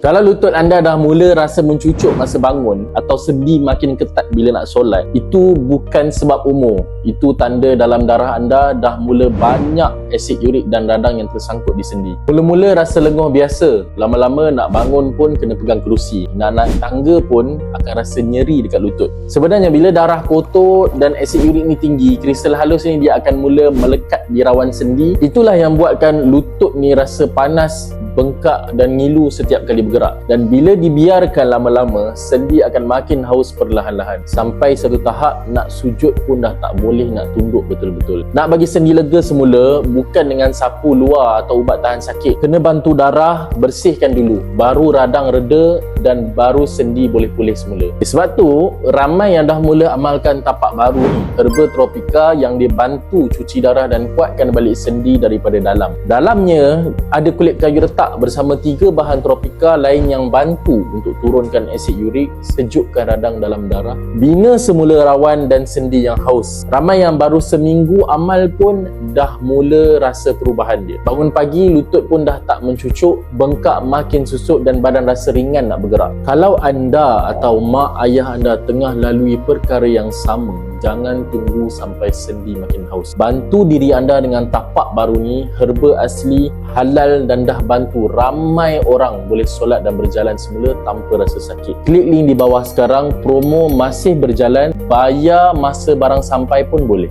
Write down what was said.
Kalau lutut anda dah mula rasa mencucuk masa bangun atau sendi makin ketat bila nak solat, itu bukan sebab umur. Itu tanda dalam darah anda dah mula banyak asid urik dan radang yang tersangkut di sendi. Mula-mula rasa lenguh biasa, lama-lama nak bangun pun kena pegang kerusi. Nak naik tangga pun akan rasa nyeri dekat lutut. Sebenarnya bila darah kotor dan asid urik ni tinggi, kristal halus ni dia akan mula melekat di rawan sendi. Itulah yang buatkan lutut ni rasa panas, bengkak dan ngilu setiap kali bergerak. Dan bila dibiarkan lama-lama, sendi akan makin haus perlahan-lahan sampai satu tahap nak sujud pun dah tak boleh nak tunduk betul-betul. Nak bagi sendi lega semula bukan dengan sapu luar atau ubat tahan sakit. Kena bantu darah, bersihkan dulu, baru radang reda dan baru sendi boleh pulih semula. Sebab tu ramai yang dah mula amalkan tapak baru ni, herba tropika yang dia bantu cuci darah dan kuatkan balik sendi daripada dalam. Dalamnya ada kulit kayu retak bersama 3 bahan tropika lain yang bantu untuk turunkan asid urik, sejukkan radang dalam darah, bina semula rawan dan sendi yang haus. Ramai yang baru seminggu amal pun dah mula rasa perubahan dia. Bangun pagi lutut pun dah tak mencucuk, bengkak makin susut dan badan rasa ringan nak bergerak. Kalau anda atau mak ayah anda tengah lalui perkara yang sama, jangan tunggu sampai sendi makin haus. Bantu diri anda dengan tapak baru ni, herba asli, halal dan dah bantu ramai orang boleh solat dan berjalan semula tanpa rasa sakit. Klik link di bawah sekarang, promo masih berjalan, bayar masa barang sampai pun boleh.